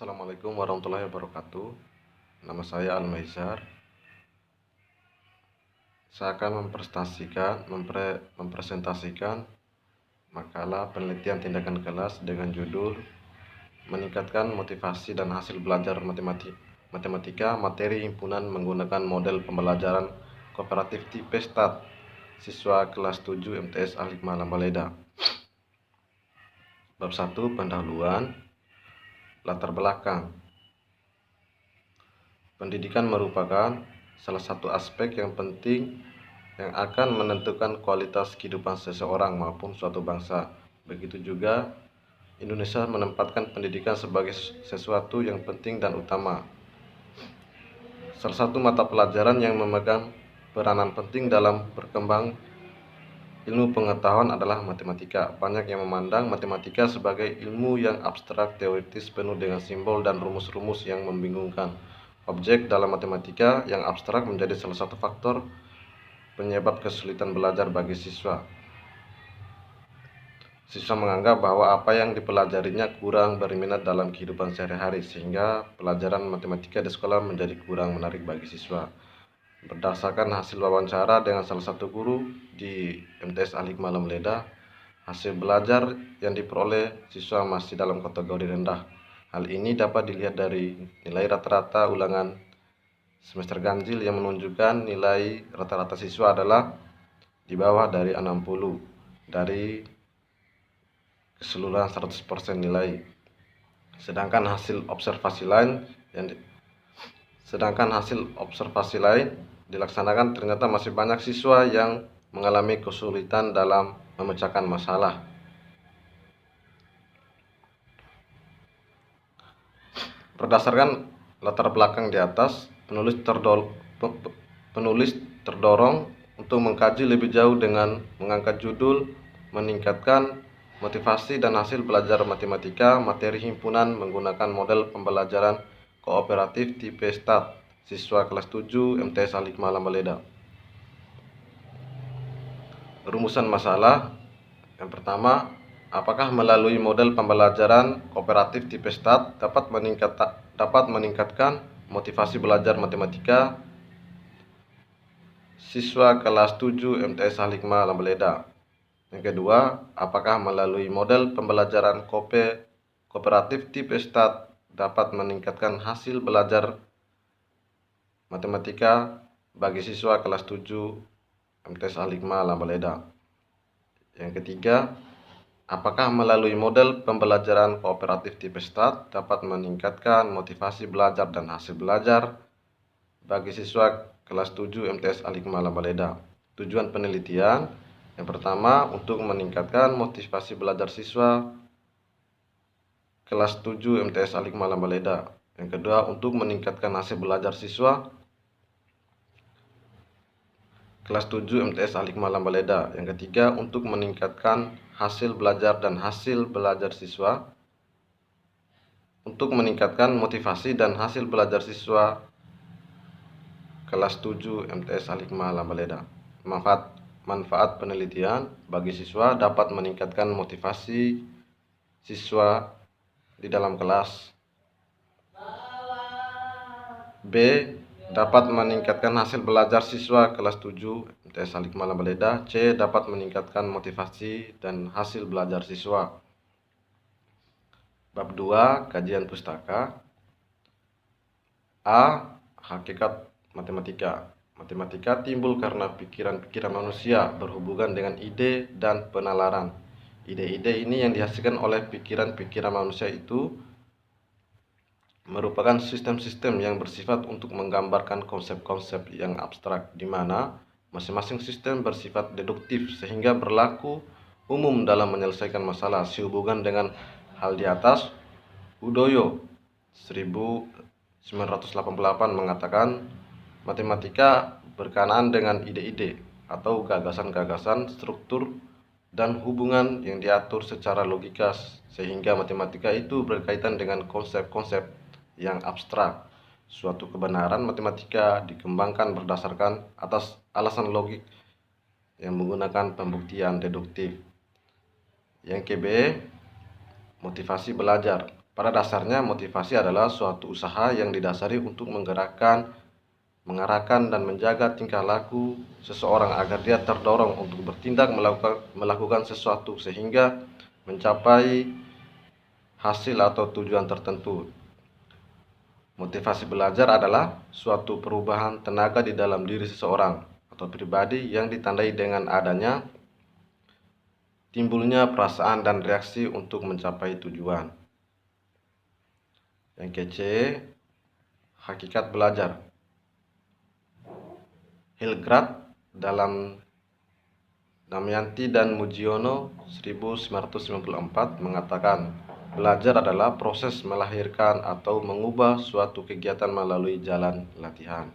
Assalamualaikum warahmatullahi wabarakatuh. Nama saya Al-Maizar. Saya akan mempresentasikan makalah penelitian tindakan kelas dengan judul meningkatkan motivasi dan hasil belajar matematika materi himpunan menggunakan model pembelajaran kooperatif tipe STAT siswa kelas 7 MTS Al-Hikmah Lambaleda. Bab 1 pendahuluan. Latar belakang. Pendidikan merupakan salah satu aspek yang penting yang akan menentukan kualitas kehidupan seseorang maupun suatu bangsa. Begitu juga Indonesia menempatkan pendidikan sebagai sesuatu yang penting dan utama. Salah satu mata pelajaran yang memegang peranan penting dalam berkembang ilmu pengetahuan adalah matematika. Banyak yang memandang matematika sebagai ilmu yang abstrak, teoritis, penuh dengan simbol dan rumus-rumus yang membingungkan. Objek dalam matematika yang abstrak menjadi salah satu faktor penyebab kesulitan belajar bagi siswa. Siswa menganggap bahwa apa yang dipelajarinya kurang berminat dalam kehidupan sehari-hari, sehingga pelajaran matematika di sekolah menjadi kurang menarik bagi siswa. Berdasarkan hasil wawancara dengan salah satu guru di MTS Al-Hikmah Lambaleda, hasil belajar yang diperoleh siswa masih dalam kategori rendah. Hal ini dapat dilihat dari nilai rata-rata ulangan semester ganjil yang menunjukkan nilai rata-rata siswa adalah di bawah dari 60 dari keseluruhan 100% nilai. Sedangkan hasil observasi lain dilaksanakan, ternyata masih banyak siswa yang mengalami kesulitan dalam memecahkan masalah. Berdasarkan latar belakang di atas, penulis terdorong untuk mengkaji lebih jauh dengan mengangkat judul meningkatkan motivasi dan hasil belajar matematika materi himpunan menggunakan model pembelajaran kooperatif tipe STAT siswa kelas 7 MTS Al-Hikmah Lambaleda. Rumusan masalah. Yang pertama, apakah melalui model pembelajaran kooperatif tipe STAT dapat meningkatkan motivasi belajar matematika siswa kelas 7 MTS Al-Hikmah Lambaleda? Yang kedua, apakah melalui model pembelajaran kooperatif tipe STAT dapat meningkatkan hasil belajar matematika bagi siswa kelas 7 MTS Al-Hikmah Lambaleda? Yang ketiga, apakah melalui model pembelajaran kooperatif tipe STAT dapat meningkatkan motivasi belajar dan hasil belajar bagi siswa kelas 7 MTS Al-Hikmah Lambaleda? Tujuan penelitian. Yang pertama, untuk meningkatkan motivasi belajar siswa kelas 7 MTS Al-Hikmah Lambaleda. Yang kedua, untuk meningkatkan hasil belajar siswa kelas 7 MTS Al-Hikmah Lambaleda. Yang ketiga, untuk meningkatkan hasil belajar dan hasil belajar siswa. Untuk meningkatkan motivasi dan hasil belajar siswa kelas 7 MTS Al-Hikmah Lambaleda. Manfaat penelitian bagi siswa dapat meningkatkan motivasi siswa di dalam kelas. B. Dapat meningkatkan hasil belajar siswa kelas 7 MTS Al-Hikmah Lambaleda. C. Dapat meningkatkan motivasi dan hasil belajar siswa. Bab 2. Kajian pustaka. A. Hakikat matematika. Matematika timbul karena pikiran-pikiran manusia berhubungan dengan ide dan penalaran. Ide-ide ini yang dihasilkan oleh pikiran-pikiran manusia itu merupakan sistem-sistem yang bersifat untuk menggambarkan konsep-konsep yang abstrak, di mana masing-masing sistem bersifat deduktif sehingga berlaku umum dalam menyelesaikan masalah. Sehubungan dengan hal di atas, Udoyo 1988 mengatakan matematika berkenaan dengan ide-ide atau gagasan-gagasan, struktur, dan hubungan yang diatur secara logika, sehingga matematika itu berkaitan dengan konsep-konsep yang abstrak. Suatu kebenaran matematika dikembangkan berdasarkan atas alasan logik yang menggunakan pembuktian deduktif. Yang ke-B, motivasi belajar. Pada dasarnya, motivasi adalah suatu usaha yang didasari untuk menggerakkan, mengarahkan, dan menjaga tingkah laku seseorang agar dia terdorong untuk bertindak melakukan sesuatu sehingga mencapai hasil atau tujuan tertentu. Motivasi belajar adalah suatu perubahan tenaga di dalam diri seseorang atau pribadi yang ditandai dengan adanya timbulnya perasaan dan reaksi untuk mencapai tujuan. Yang ke C, hakikat belajar. Hildgaard dalam Damayanti dan Mujiono 1994 mengatakan, belajar adalah proses melahirkan atau mengubah suatu kegiatan melalui jalan latihan.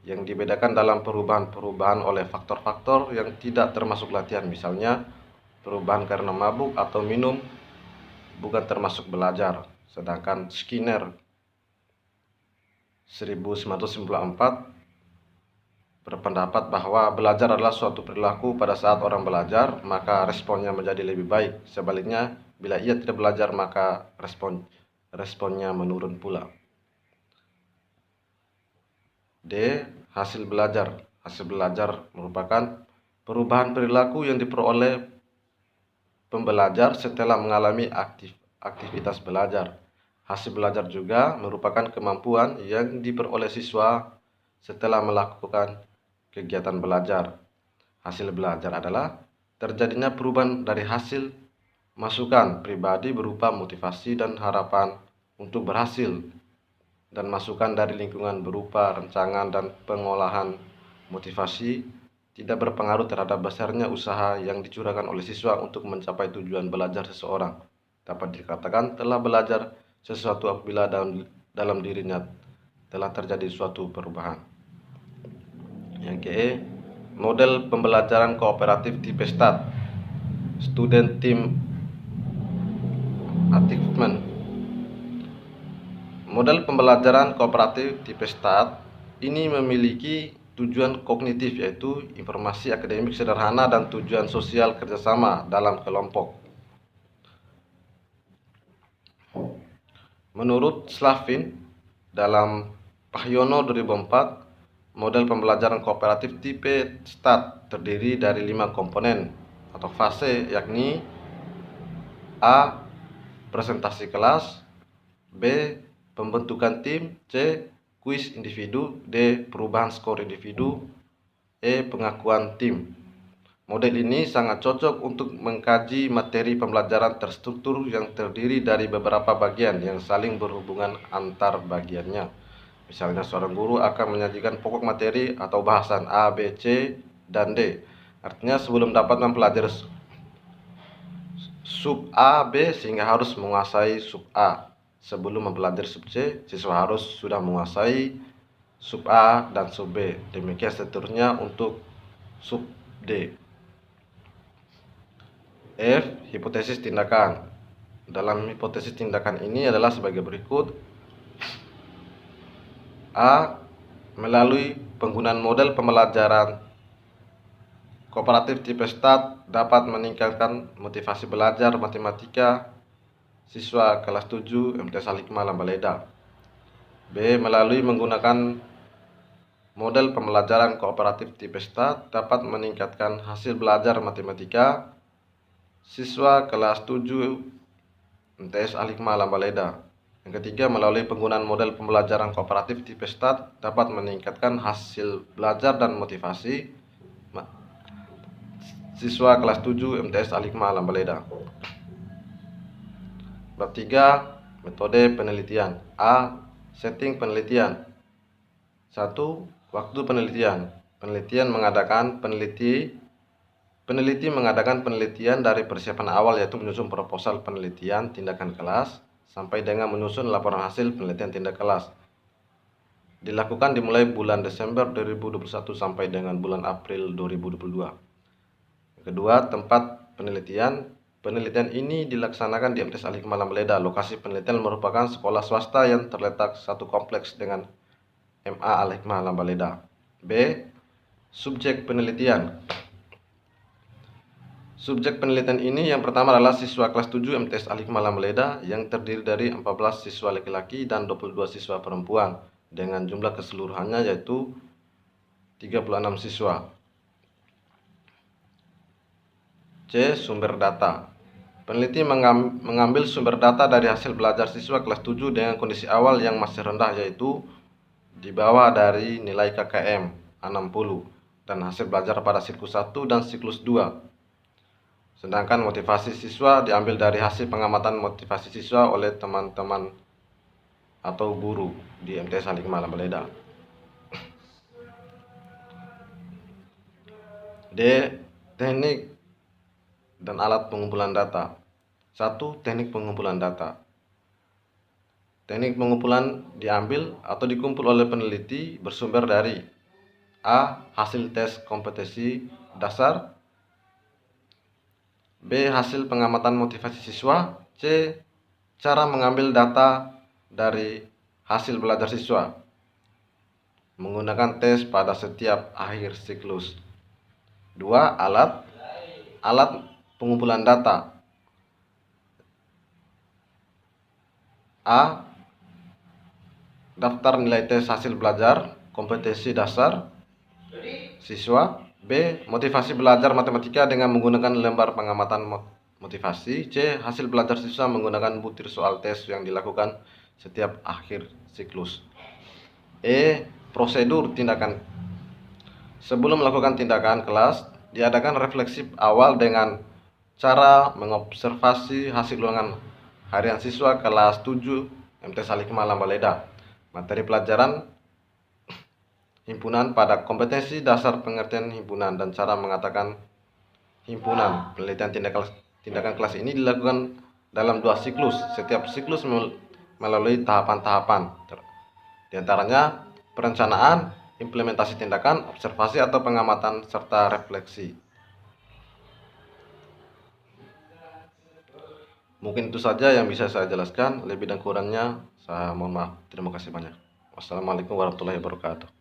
Yang dibedakan dalam perubahan-perubahan oleh faktor-faktor yang tidak termasuk latihan, misalnya perubahan karena mabuk atau minum bukan termasuk belajar. Sedangkan Skinner 1994 berpendapat bahwa belajar adalah suatu perilaku. Pada saat orang belajar, maka responnya menjadi lebih baik. Sebaliknya, bila ia tidak belajar, maka responnya menurun pula. D. Hasil belajar. Hasil belajar merupakan perubahan perilaku yang diperoleh pembelajar setelah mengalami aktivitas belajar. Hasil belajar juga merupakan kemampuan yang diperoleh siswa setelah melakukan kegiatan belajar. Hasil belajar adalah terjadinya perubahan dari hasil masukan pribadi berupa motivasi dan harapan untuk berhasil, dan masukan dari lingkungan berupa rancangan dan pengolahan. Motivasi tidak berpengaruh terhadap besarnya usaha yang dicurahkan oleh siswa untuk mencapai tujuan belajar seseorang. Dapat dikatakan telah belajar sesuatu apabila dalam dirinya telah terjadi suatu perubahan. Yang ke E, model pembelajaran kooperatif tipe STAT, Student Team Achievement. Model pembelajaran kooperatif tipe STAT ini memiliki tujuan kognitif, yaitu informasi akademik sederhana dan tujuan sosial kerjasama dalam kelompok. Menurut Slavin dalam Pahyono 2004, model pembelajaran kooperatif tipe STAT terdiri dari 5 komponen atau fase, yakni A. Presentasi kelas, B. Pembentukan tim, C. Kuis individu, D. Perubahan skor individu, E. Pengakuan tim. Model ini sangat cocok untuk mengkaji materi pembelajaran terstruktur yang terdiri dari beberapa bagian yang saling berhubungan antar bagiannya. Misalnya, seorang guru akan menyajikan pokok materi atau bahasan A, B, C, dan D. Artinya sebelum dapat mempelajari sub A, B, sehingga harus menguasai sub A. Sebelum mempelajari sub C, siswa harus sudah menguasai sub A dan sub B. Demikian seterusnya untuk sub D. F. Hipotesis tindakan. Dalam hipotesis tindakan ini adalah sebagai berikut. A. Melalui penggunaan model pembelajaran kooperatif tipe STAT dapat meningkatkan motivasi belajar matematika siswa kelas 7 MTS Al-Hikmah Lambaleda. B. Melalui menggunakan model pembelajaran kooperatif tipe STAT dapat meningkatkan hasil belajar matematika siswa kelas 7 MTS Al-Hikmah Lambaleda. Yang ketiga, melalui penggunaan model pembelajaran kooperatif tipe STAT dapat meningkatkan hasil belajar dan motivasi siswa kelas 7 MTS Al-Hikmah Lambaleda. Bab 3, metode penelitian. A. Setting penelitian. 1. Waktu penelitian. Peneliti mengadakan penelitian dari persiapan awal, yaitu menyusun proposal penelitian tindakan kelas sampai dengan menyusun laporan hasil penelitian tindak kelas. Dilakukan dimulai bulan Desember 2021 sampai dengan bulan April 2022. Kedua, tempat penelitian. Penelitian ini dilaksanakan di MTS Al-Hikmah Lambaleda. Lokasi penelitian merupakan sekolah swasta yang terletak satu kompleks dengan MA Al-Hikmah Lambaleda. B. Subjek penelitian. Subjek penelitian ini yang pertama adalah siswa kelas 7 MTS Al-Hikmah Lambaleda yang terdiri dari 14 siswa laki-laki dan 22 siswa perempuan dengan jumlah keseluruhannya yaitu 36 siswa. C. Sumber data. Peneliti mengambil sumber data dari hasil belajar siswa kelas 7 dengan kondisi awal yang masih rendah yaitu di bawah dari nilai KKM 60 dan hasil belajar pada siklus 1 dan siklus 2. Sedangkan motivasi siswa diambil dari hasil pengamatan motivasi siswa oleh teman-teman atau guru di MTS Al-Hikmah Lambaleda. D. Teknik dan alat pengumpulan data. 1. Teknik pengumpulan data. Teknik pengumpulan diambil atau dikumpul oleh peneliti bersumber dari A. Hasil tes kompetensi dasar, B. Hasil pengamatan motivasi siswa, C. Cara mengambil data dari hasil belajar siswa menggunakan tes pada setiap akhir siklus. 2. Alat pengumpulan data. A. Daftar nilai tes hasil belajar kompetensi dasar siswa. B. Motivasi belajar matematika dengan menggunakan lembar pengamatan motivasi. C. Hasil belajar siswa menggunakan butir soal tes yang dilakukan setiap akhir siklus. E. Prosedur tindakan. Sebelum melakukan tindakan kelas, diadakan refleksi awal dengan cara mengobservasi hasil ulangan harian siswa kelas 7 MTS Al-Hikmah Lambaleda. Materi pelajaran himpunan pada kompetensi dasar pengertian himpunan dan cara mengatakan himpunan. Penelitian tindakan kelas ini dilakukan dalam 2 siklus. Setiap siklus melalui tahapan-tahapan. Di antaranya perencanaan, implementasi tindakan, observasi atau pengamatan, serta refleksi. Mungkin itu saja yang bisa saya jelaskan. Lebih dan kurangnya saya mohon maaf. Terima kasih banyak. Wassalamualaikum warahmatullahi wabarakatuh.